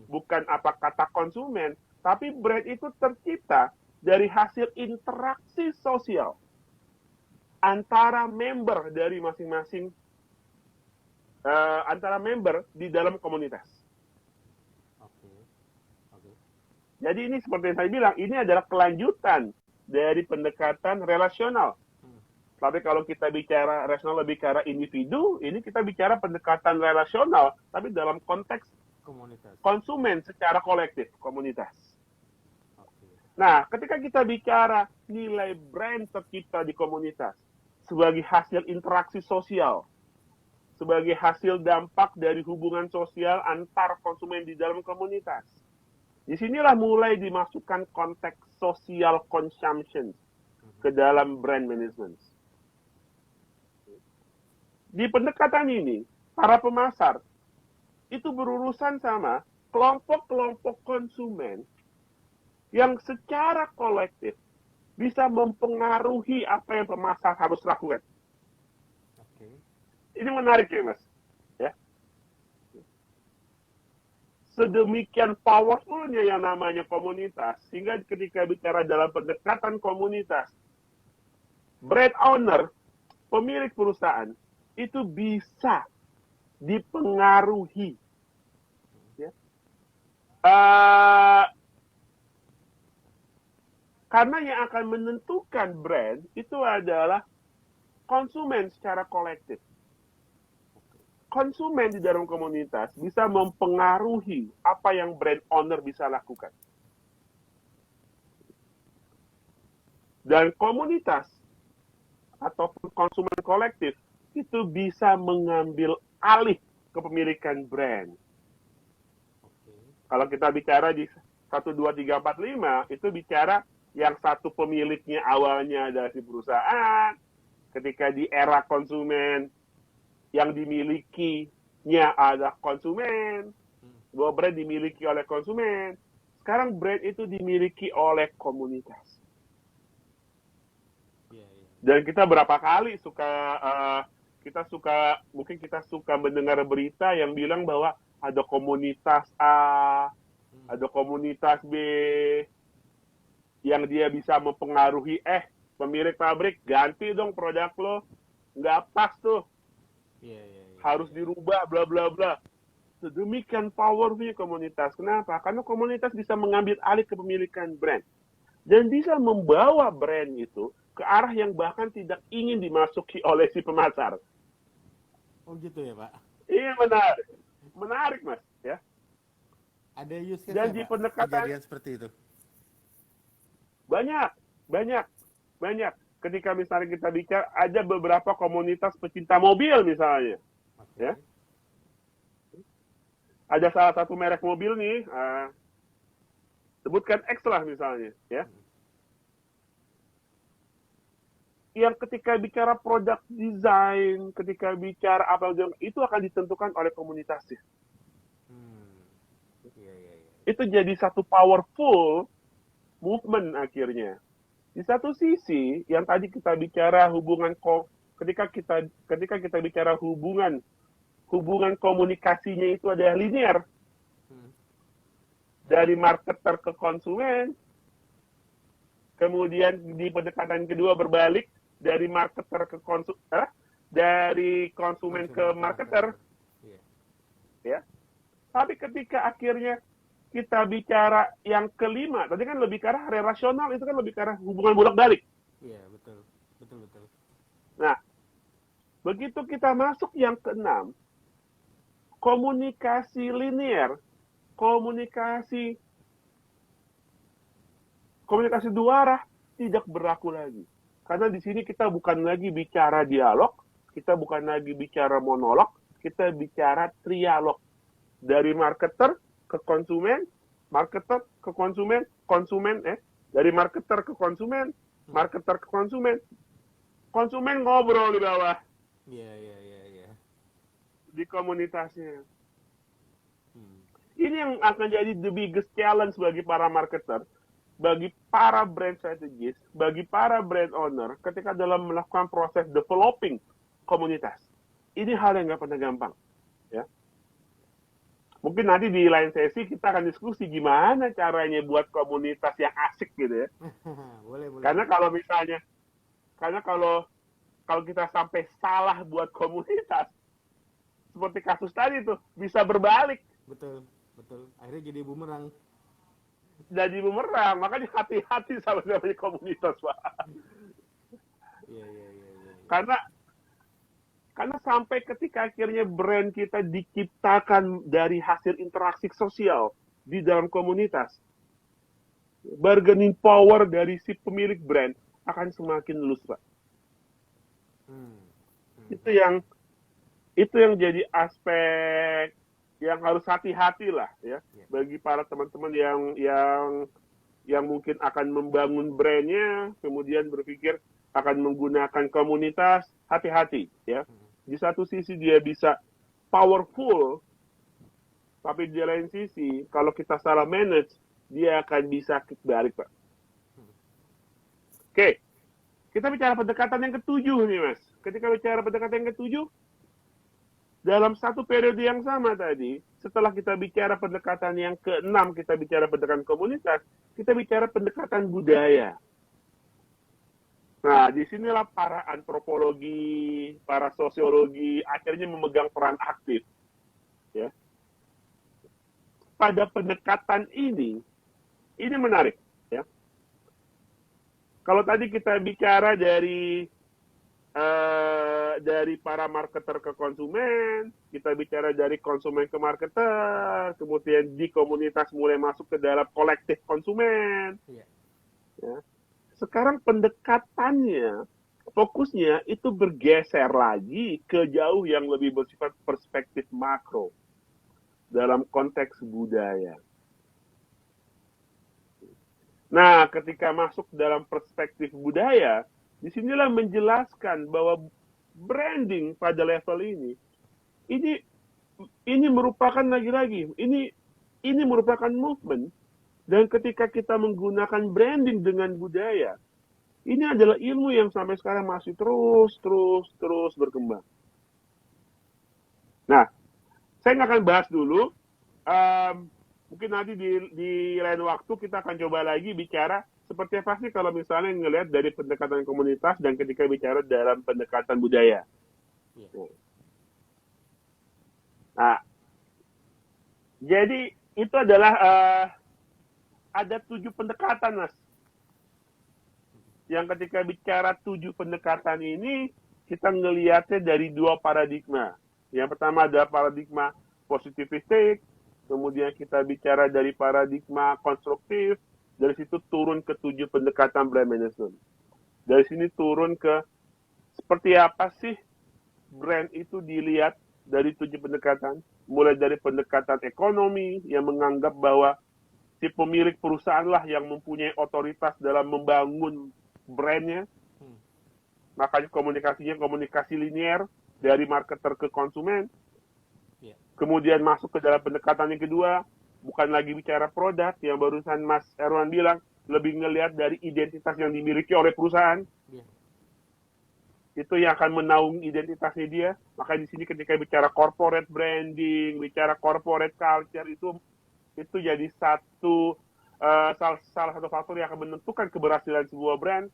A: bukan apa kata konsumen, tapi brand itu tercipta dari hasil interaksi sosial antara member dari masing-masing antara member di dalam komunitas. Jadi ini seperti yang saya bilang, ini adalah kelanjutan dari pendekatan relasional. Tapi kalau kita bicara relasional lebih ke arah individu, ini kita bicara pendekatan relasional, tapi dalam konteks
B: komunitas,
A: konsumen secara kolektif, komunitas. Nah, ketika kita bicara nilai brand tercipta di komunitas sebagai hasil interaksi sosial, sebagai hasil dampak dari hubungan sosial antar konsumen di dalam komunitas, disinilah mulai dimasukkan konteks social consumption ke dalam brand management. Di pendekatan ini, para pemasar itu berurusan sama kelompok-kelompok konsumen yang secara kolektif bisa mempengaruhi apa yang pemasar harus lakukan. Ini menarik ya, Mas. Ya. Sedemikian powerfulnya yang namanya komunitas, sehingga ketika bicara dalam pendekatan komunitas, brand owner, pemilik perusahaan, itu bisa dipengaruhi. Ya. Karena yang akan menentukan brand itu adalah konsumen secara kolektif. Konsumen di dalam komunitas bisa mempengaruhi apa yang brand owner bisa lakukan. Dan komunitas ataupun konsumen kolektif itu bisa mengambil alih kepemilikan brand. Kalau kita bicara di 1, 2, 3, 4, 5, itu bicara yang satu pemiliknya awalnya ada si perusahaan, ketika di era konsumen yang dimilikinya ada konsumen, bahwa brand dimiliki oleh konsumen, sekarang brand itu dimiliki oleh komunitas. Dan kita berapa kali mungkin kita suka mendengar berita yang bilang bahwa ada komunitas A, ada komunitas B, yang dia bisa mempengaruhi, pemilik pabrik, ganti dong produk lo, nggak pas tuh, harus dirubah, bla bla bla. Sedemikian powerful komunitas. Kenapa? Karena komunitas bisa mengambil alih kepemilikan brand. Dan bisa membawa brand itu ke arah yang bahkan tidak ingin dimasuki oleh si pemasar.
B: Oh gitu ya, Pak?
A: Iya, menarik. Menarik, Mas. Ya.
B: Ada use case
A: dan di pendekatan
B: kejadian seperti itu?
A: Banyak. Ketika misalnya kita bicara, ada beberapa komunitas pecinta mobil misalnya. Okay. Ya. Ada salah satu merek mobil nih, sebutkan X lah misalnya, ya. Yang ketika bicara produk desain, ketika bicara apa itu akan ditentukan oleh komunitasnya. Itu jadi satu powerful movement akhirnya. Di satu sisi, yang tadi kita bicara ketika kita bicara hubungan komunikasinya itu adalah linear. Dari marketer ke konsumen, kemudian di pendekatan kedua berbalik dari marketer ke dari konsumen ke marketer. Ya. Tapi ketika akhirnya kita bicara yang kelima, tadi kan lebih ke arah relasional, itu kan lebih ke arah hubungan bolak-balik.
B: Iya, betul.
A: Nah, begitu kita masuk yang keenam, komunikasi linear, komunikasi dua arah tidak berlaku lagi. Karena di sini kita bukan lagi bicara dialog, kita bukan lagi bicara monolog, kita bicara trialog. Dari marketer ke konsumen, dari marketer ke konsumen, marketer ke konsumen ngobrol di bawah.
B: Iya.
A: Di komunitasnya. Ini yang akan jadi the biggest challenge bagi para marketer, bagi para brand strategist, bagi para brand owner ketika dalam melakukan proses developing komunitas. Ini hal yang nggak pernah gampang. Ya. Mungkin nanti di lain sesi kita akan diskusi gimana caranya buat komunitas yang asik gitu ya.
B: boleh.
A: Karena kalau kita sampai salah buat komunitas, seperti kasus tadi tuh, bisa berbalik.
B: Betul. Akhirnya jadi bumerang.
A: Makanya hati-hati sama namanya komunitas, Pak.
B: Iya.
A: Karena sampai ketika akhirnya brand kita diciptakan dari hasil interaksi sosial di dalam komunitas, bargaining power dari si pemilik brand akan semakin lulus, Pak. Itu yang jadi aspek yang harus hati-hati lah ya bagi para teman-teman yang mungkin akan membangun brandnya, kemudian berpikir akan menggunakan komunitas, hati-hati ya. Di satu sisi dia bisa powerful, tapi di lain sisi kalau kita salah manage, dia akan bisa balik, Pak. Oke, kita bicara pendekatan yang ketujuh nih, Mas. Ketika bicara pendekatan yang ketujuh, dalam satu periode yang sama tadi, setelah kita bicara pendekatan yang keenam, kita bicara pendekatan komunitas, kita bicara pendekatan budaya. Nah, disinilah para antropologi, para sosiologi akhirnya memegang peran aktif. Ya. Pada pendekatan ini menarik. Ya. Kalau tadi kita bicara dari para marketer ke konsumen, kita bicara dari konsumen ke marketer, kemudian di komunitas mulai masuk ke dalam kolektif konsumen. Ya. Sekarang pendekatannya, fokusnya itu bergeser lagi ke jauh yang lebih bersifat perspektif makro dalam konteks budaya. Nah, ketika masuk dalam perspektif budaya, disinilah menjelaskan bahwa branding pada level ini ini merupakan lagi-lagi, ini merupakan movement. Dan ketika kita menggunakan branding dengan budaya, ini adalah ilmu yang sampai sekarang masih terus berkembang. Nah, saya nggak akan bahas dulu. Mungkin nanti di lain waktu kita akan coba lagi bicara seperti apa sih kalau misalnya ngelihat dari pendekatan komunitas dan ketika bicara dalam pendekatan budaya.
B: Iya.
A: Nah, jadi itu adalah ada 7 pendekatan, Mas. Yang ketika bicara 7 pendekatan ini, kita ngelihatnya dari 2 paradigma. Yang pertama adalah paradigma positivistik, kemudian kita bicara dari paradigma konstruktif, dari situ turun ke 7 pendekatan brand management. Dari sini turun ke seperti apa sih brand itu dilihat dari 7 pendekatan, mulai dari pendekatan ekonomi yang menganggap bahwa si pemilik perusahaan lah yang mempunyai otoritas dalam membangun brandnya. Makanya komunikasinya komunikasi linear dari marketer ke konsumen. Kemudian masuk ke dalam pendekatan yang kedua, bukan lagi bicara produk yang barusan Mas Erwan bilang, lebih ngelihat dari identitas yang dimiliki oleh perusahaan. Itu yang akan menaung identitasnya dia. Maka di sini ketika bicara corporate branding, bicara corporate culture, itu jadi salah satu faktor yang akan menentukan keberhasilan sebuah brand.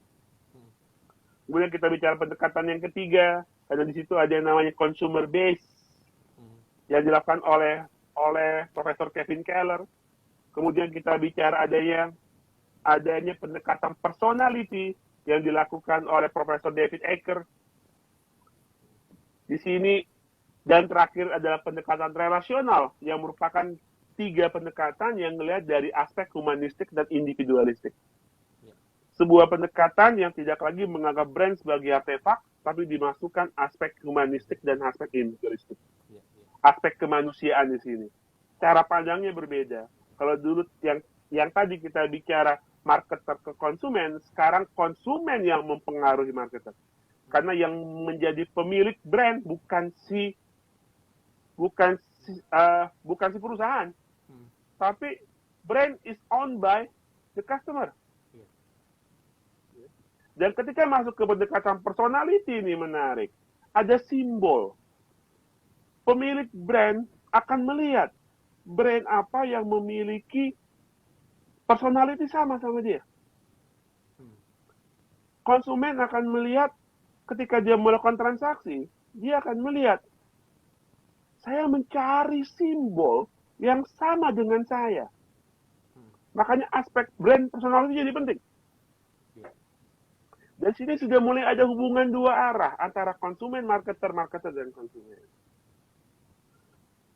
A: Kemudian kita bicara pendekatan yang ketiga, ada di situ ada yang namanya consumer base yang dilakukan oleh Profesor Kevin Keller. Kemudian kita bicara adanya pendekatan personality yang dilakukan oleh Profesor David Eker. Di sini dan terakhir adalah pendekatan relasional yang merupakan 3 pendekatan yang melihat dari aspek humanistik dan individualistik. Sebuah pendekatan yang tidak lagi menganggap brand sebagai artefak, tapi dimasukkan aspek humanistik dan aspek individualistik. Aspek kemanusiaan di sini. Cara pandangnya berbeda. Kalau dulu yang tadi kita bicara marketer ke konsumen, sekarang konsumen yang mempengaruhi marketer. Karena yang menjadi pemilik brand bukan si perusahaan, tapi brand is owned by the customer. Dan ketika masuk ke pendekatan personality ini menarik. Ada simbol. Pemilik brand akan melihat brand apa yang memiliki personality sama dia. Konsumen akan melihat ketika dia melakukan transaksi, dia akan melihat saya mencari simbol yang sama dengan saya. Makanya aspek brand personality jadi penting. Dan sini sudah mulai ada hubungan 2 arah antara konsumen, marketer, dan konsumen.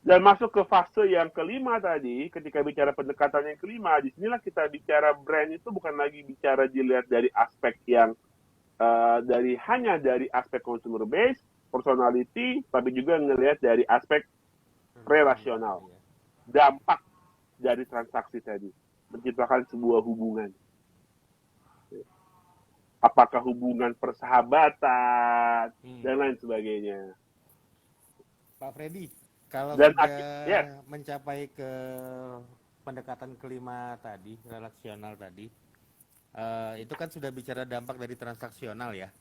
A: Dan masuk ke fase yang kelima tadi, ketika bicara pendekatan yang kelima, disinilah kita bicara brand itu bukan lagi bicara dilihat dari aspek yang hanya dari aspek consumer base, personality, tapi juga ngelihat dari aspek relasional. Dampak dari transaksi tadi, menciptakan sebuah hubungan. Apakah hubungan persahabatan, dan lain sebagainya.
B: Pak Freddy, kalau
A: Dan
B: sudah mencapai ke pendekatan kelima tadi, relasional tadi, itu kan sudah bicara dampak dari transaksional ya?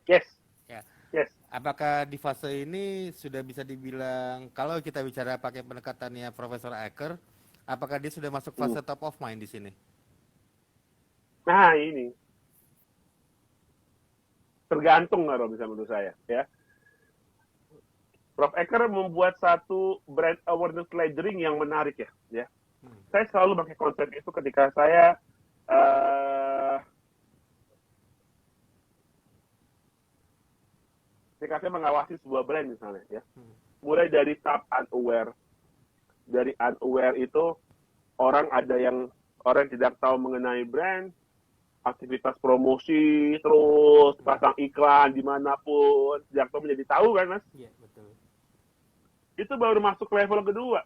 A: Yes.
B: Ya.
A: Yes.
B: Apakah di fase ini sudah bisa dibilang, kalau kita bicara pakai pendekatannya Profesor Eker, apakah dia sudah masuk fase top of mind di sini?
A: Nah ini tergantung kalau bisa menurut saya ya. Prof. Eker membuat satu brand awareness ledgering yang menarik ya. Saya selalu pakai konsep itu ketika saya mengawasi sebuah brand misalnya ya. Mulai dari tahap unaware. Dari unaware itu orang tidak tahu mengenai brand, aktivitas promosi terus pasang iklan dimanapun, sejak itu menjadi tahu kan Mas?
B: Iya betul.
A: Itu baru masuk level kedua.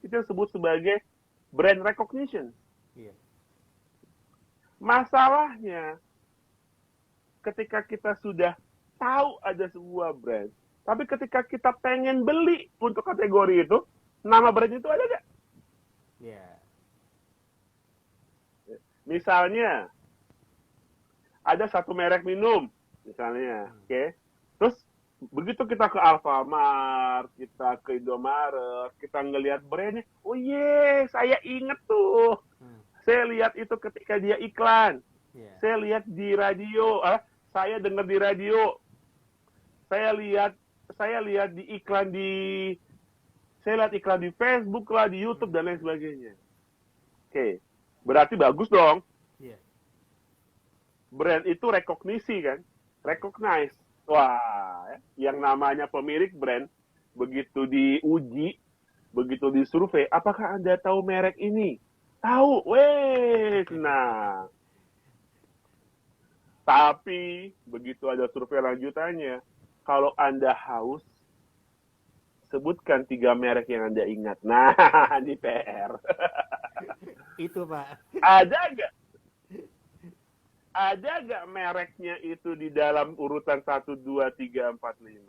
A: Itu yang disebut sebagai brand recognition.
B: Iya.
A: Masalahnya, ketika kita sudah tahu ada sebuah brand, tapi ketika kita pengen beli untuk kategori itu, nama brand itu ada nggak?
B: Iya.
A: Misalnya, ada satu merek minum, misalnya, oke. Okay? Terus begitu kita ke Alfamart, kita ke Indomaret, kita ngelihat brandnya, oh ye, saya inget tuh. Saya lihat itu ketika dia iklan.
B: Yeah.
A: Saya lihat di radio, saya dengar di radio. Saya lihat di iklan saya lihat iklan di Facebook lah, di YouTube dan lain sebagainya. Oke. Berarti bagus dong.
B: Yeah.
A: Brand itu rekognisi kan? Recognize. Wah, yang namanya pemilik brand begitu diuji, begitu disurvei, apakah Anda tahu merek ini? Tahu, weh, nah. Tapi begitu ada survei lanjutannya, kalau Anda haus, sebutkan 3 merek yang Anda ingat. Nah, di PR.
B: Itu, Pak.
A: Ada nggak mereknya itu di dalam urutan 1, 2, 3, 4, 5?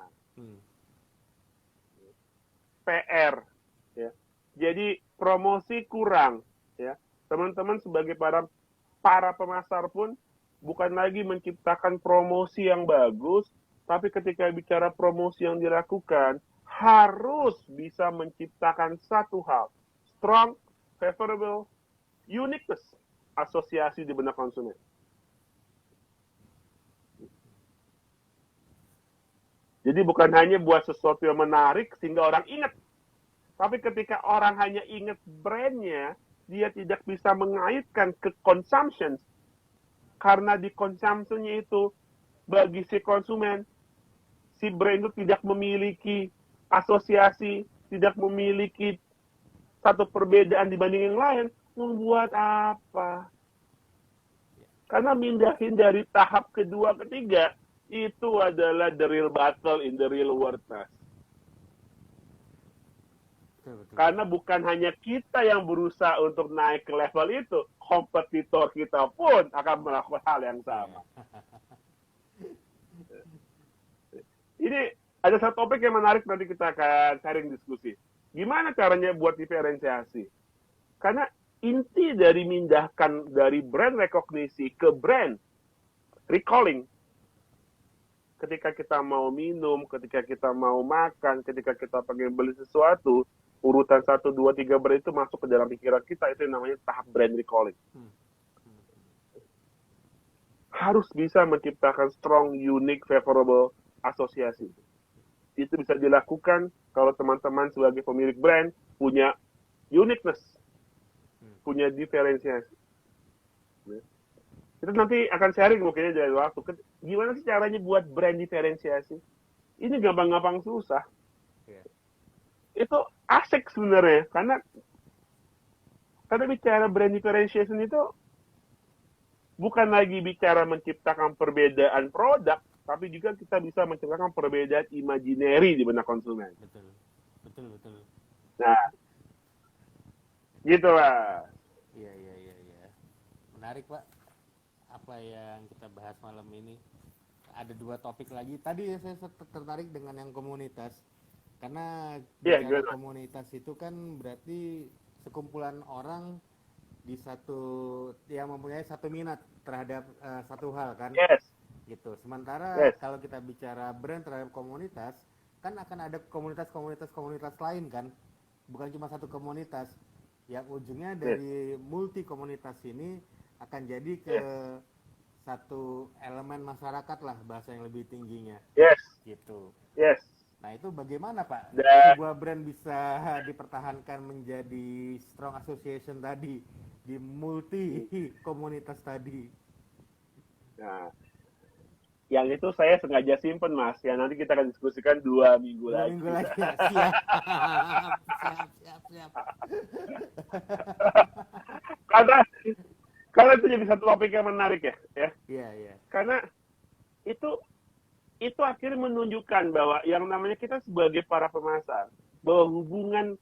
A: PR. Ya. Jadi promosi kurang. Ya. Teman-teman sebagai para pemasar pun bukan lagi menciptakan promosi yang bagus, tapi ketika bicara promosi yang dilakukan, harus bisa menciptakan satu hal, strong, favorable, uniqueness, asosiasi di benak konsumen. Jadi bukan hanya buat sesuatu yang menarik sehingga orang ingat, tapi ketika orang hanya ingat brandnya, dia tidak bisa mengaitkan ke consumption, karena di consumption-nya itu bagi si konsumen, si brand itu tidak memiliki asosiasi, tidak memiliki satu perbedaan dibanding yang lain, membuat apa? Karena mindahin dari tahap kedua, ketiga, itu adalah the real battle in the real world, Mas. Karena bukan hanya kita yang berusaha untuk naik ke level itu, kompetitor kita pun akan melakukan hal yang sama. Ini ada satu topik yang menarik, nanti kita akan sharing diskusi. Gimana caranya buat diferensiasi? Karena inti dari mindahkan dari brand rekognisi ke brand recalling, ketika kita mau minum, ketika kita mau makan, ketika kita pengen beli sesuatu, urutan 1, 2, 3 brand itu masuk ke dalam pikiran kita, itu yang namanya tahap brand recalling. Harus bisa menciptakan strong, unique, favorable asosiasi. Itu bisa dilakukan kalau teman-teman sebagai pemilik brand punya uniqueness, punya diferensiasi. Kita nanti akan sharing mungkinnya dari waktu. Gimana sih caranya buat brand diferensiasi? Ini gampang-gampang susah. Itu asik sebenarnya, karena bicara brand differentiation itu bukan lagi bicara menciptakan perbedaan produk, tapi juga kita bisa menciptakan perbedaan imaginary di benak konsumen.
B: Betul.
A: Nah, gitulah.
B: Iya. Menarik, Pak. Apa yang kita bahas malam ini. Ada 2 topik lagi. Tadi saya tertarik dengan yang komunitas. Karena bicara komunitas itu kan berarti sekumpulan orang di yang mempunyai satu minat terhadap satu hal kan.
A: Yes.
B: Gitu. Sementara kalau kita bicara brand terhadap komunitas, kan akan ada komunitas lain kan. Bukan cuma satu komunitas. Yang ujungnya dari multi komunitas ini akan jadi ke satu elemen masyarakat lah, bahasa yang lebih tingginya.
A: Yes.
B: Gitu.
A: Yes.
B: Nah, itu bagaimana, Pak? Sebuah brand bisa dipertahankan menjadi strong association tadi di multi komunitas tadi.
A: Nah, yang itu saya sengaja simpen, Mas. Ya nanti kita akan diskusikan 2 minggu lagi.
B: 2 minggu lagi ya. Siap.
A: Karena itu jadi satu topik yang menarik ya.
B: Iya.
A: Karena itu akhirnya menunjukkan bahwa yang namanya kita sebagai para pemasar, bahwa hubungan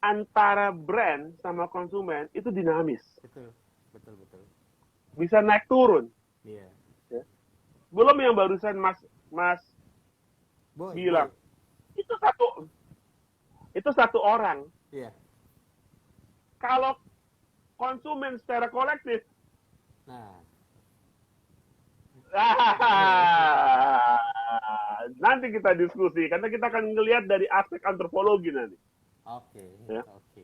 A: antara brand sama konsumen itu dinamis.
B: Betul. betul betul.
A: bisa naik turun.
B: Iya.
A: Ya. Belum yang barusan Mas
B: Boy, boy.
A: bilang itu satu orang.
B: Iya.
A: Kalau konsumen secara kolektif,
B: Nah,
A: nanti kita diskusi karena kita akan melihat dari aspek antropologi nanti.
B: oke,
A: Ya.
B: oke.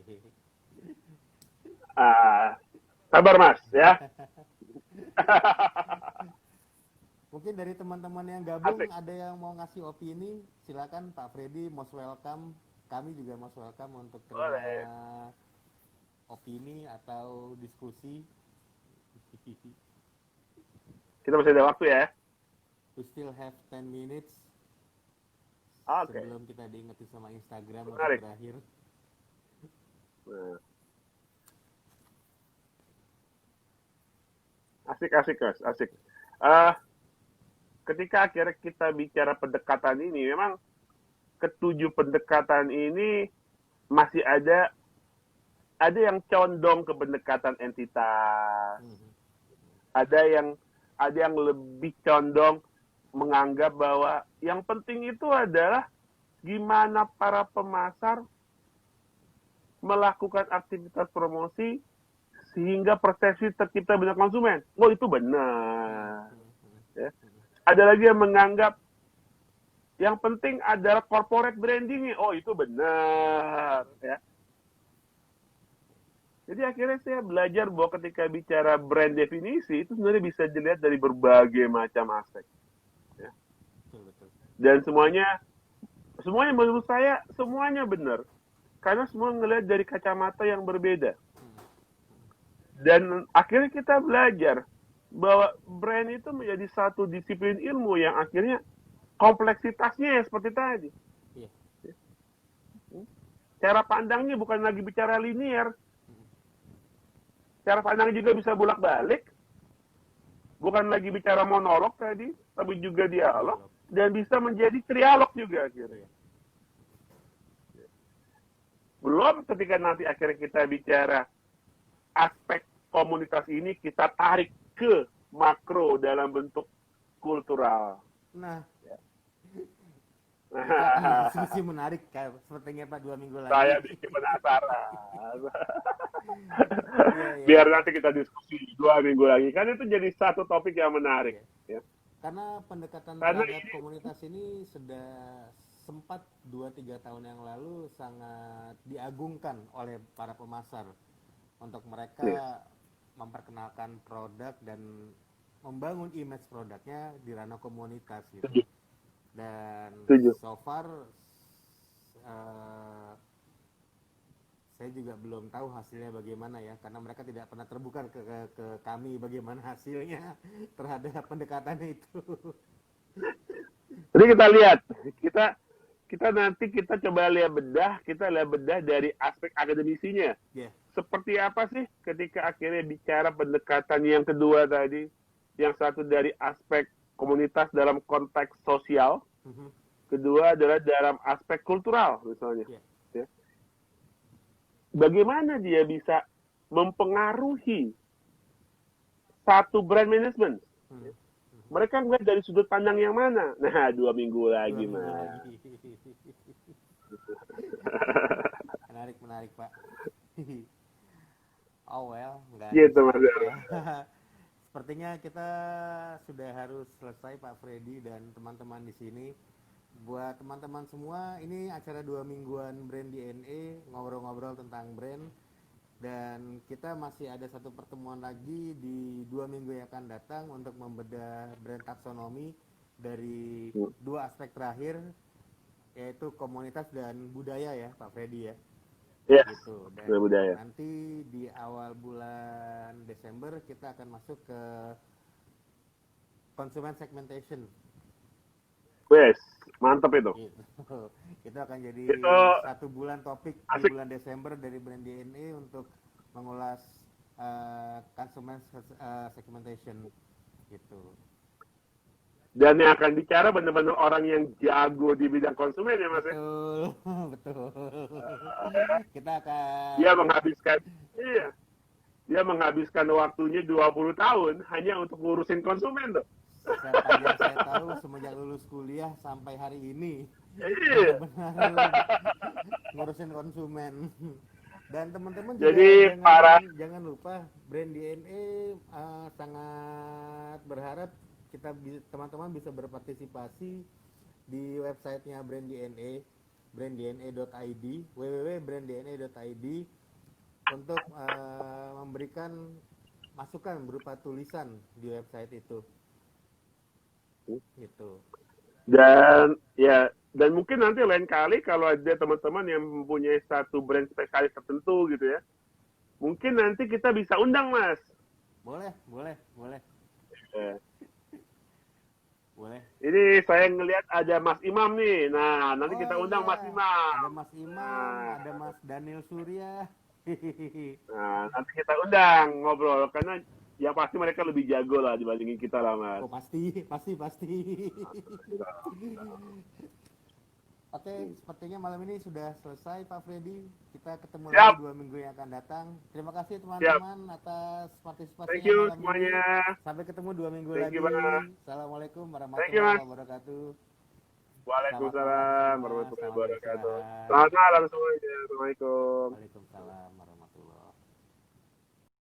A: Sabar Mas ya.
B: Mungkin dari teman-teman yang gabung
A: Asik.
B: ada yang mau ngasih opini, silakan Pak Freddy, most welcome. Kami juga most welcome untuk terima
A: Boleh.
B: opini atau diskusi.
A: Kita masih ada waktu ya.
B: We still have 10 minutes
A: Oke.
B: sebelum kita diingetin sama Instagram untuk
A: Menarik.
B: berakhir.
A: Nah. Asik Mas, asik. Ketika akhirnya kita bicara pendekatan ini, memang ketujuh pendekatan ini masih ada yang condong ke pendekatan entitas, ada yang lebih condong menganggap bahwa yang penting itu adalah gimana para pemasar melakukan aktivitas promosi sehingga persepsi tercipta banyak konsumen. Oh itu benar. Ya. Ada lagi yang menganggap yang penting adalah corporate branding. Oh itu benar. Ya. Jadi akhirnya saya belajar bahwa ketika bicara brand definisi itu sebenarnya bisa dilihat dari berbagai macam aspek. Ya. Dan semuanya menurut saya semuanya benar. Karena semua ngelihat dari kacamata yang berbeda. Dan akhirnya kita belajar bahwa brand itu menjadi satu disiplin ilmu yang akhirnya kompleksitasnya ya seperti tadi.
B: Iya.
A: Cara pandangnya bukan lagi bicara linear. Cara pandang juga bisa bolak-balik. Bukan lagi bicara monolog tadi, tapi juga dialog. Dan bisa menjadi trialog juga akhirnya. Belum ketika nanti akhirnya kita bicara aspek komunitas ini kita tarik ke makro dalam bentuk kultural.
B: Nah, diskusi menarik kayak sepertinya Pak 2 minggu lagi.
A: Saya bikin penasaran. Biar nanti kita diskusi 2 minggu lagi. Kan itu jadi satu topik yang menarik. Ya.
B: Karena pendekatan terhadap komunitas ini sudah sempat 2-3 tahun yang lalu sangat diagungkan oleh para pemasar untuk mereka memperkenalkan produk dan membangun image produknya di ranah komunitas gitu. Dan so far saya juga belum tahu hasilnya bagaimana ya, karena mereka tidak pernah terbuka ke kami bagaimana hasilnya terhadap pendekatan itu.
A: Jadi kita lihat, kita nanti kita coba lihat bedah dari aspek akademisinya.
B: Yeah.
A: Seperti apa sih ketika akhirnya bicara pendekatan yang kedua tadi, yang satu dari aspek komunitas dalam konteks sosial, kedua adalah dalam aspek kultural misalnya. Yeah. Ya. Bagaimana dia bisa mempengaruhi satu brand management? Mereka melihat dari sudut pandang yang mana? Nah, 2 minggu lagi, Mas.
B: Menarik, Pak. Oh well, nggak
A: gitu,
B: Mas.
A: Ya.
B: Sepertinya kita sudah harus selesai, Pak Freddy dan teman-teman di sini. Buat teman-teman semua, ini acara 2 mingguan Brand DNA, ngobrol-ngobrol tentang brand. Dan kita masih ada satu pertemuan lagi di 2 minggu yang akan datang untuk membedah brand taksonomi dari 2 aspek terakhir, yaitu komunitas dan budaya ya Pak Freddy ya.
A: Yes,
B: gitu. Dan
A: budaya.
B: Nanti di awal bulan Desember kita akan masuk ke consumer segmentation.
A: Yes, mantap itu.
B: Itu akan jadi satu bulan topik
A: asik.
B: Di bulan Desember dari Brand DNA untuk mengulas consumer segmentation gitu.
A: Dan yang akan bicara benar-benar orang yang jago di bidang konsumen ya Mas.
B: Betul. Kita akan
A: dia menghabiskan dia menghabiskan waktunya 20 tahun hanya untuk ngurusin konsumen tuh.
B: Sepanjang saya tahu semenjak lulus kuliah sampai hari ini
A: Iya.
B: benar-benar ngurusin konsumen. Dan teman-teman juga
A: Jadi
B: jangan
A: para
B: jangan lupa brand DNA sangat berharap teman-teman bisa berpartisipasi di websitenya brand DNA, branddna.id, www.branddna.id, untuk memberikan masukan berupa tulisan di website itu gitu.
A: dan mungkin nanti lain kali kalau ada teman-teman yang mempunyai satu brand spesialis tertentu gitu ya, mungkin nanti kita bisa undang Mas.
B: Boleh, boleh, boleh,
A: Eh,
B: boleh.
A: Ini saya ngelihat ada Mas Imam nih. Nah, nanti
B: Oh
A: kita undang Mas
B: iya,
A: Imam.
B: ada Mas Imam,
A: Nah,
B: ada Mas Daniel Surya.
A: nanti kita undang ngobrol karena yang pasti mereka lebih jago lah dibandingin kita lah Mas.
B: Oh pasti, pasti, pasti. Oke, sepertinya malam ini sudah selesai Pak Freddy. Kita ketemu lagi
A: Siap,
B: 2 minggu yang akan datang. Terima kasih
A: siap.
B: teman-teman atas
A: Thank
B: partisipasinya
A: you
B: malam ini.
A: semuanya.
B: Sampai ketemu 2 minggu
A: Thank you
B: lagi.
A: Mas.
B: Assalamualaikum
A: Thank you
B: warahmatullahi
A: Mas.
B: wabarakatuh. Selamat malam
A: Waalaikumsalam
B: semua.
A: warahmatullahi
B: Selamat
A: wabarakatuh.
B: beristirahat.
A: Selamat malam semuanya. Assalamualaikum.
B: Waalaikumsalam.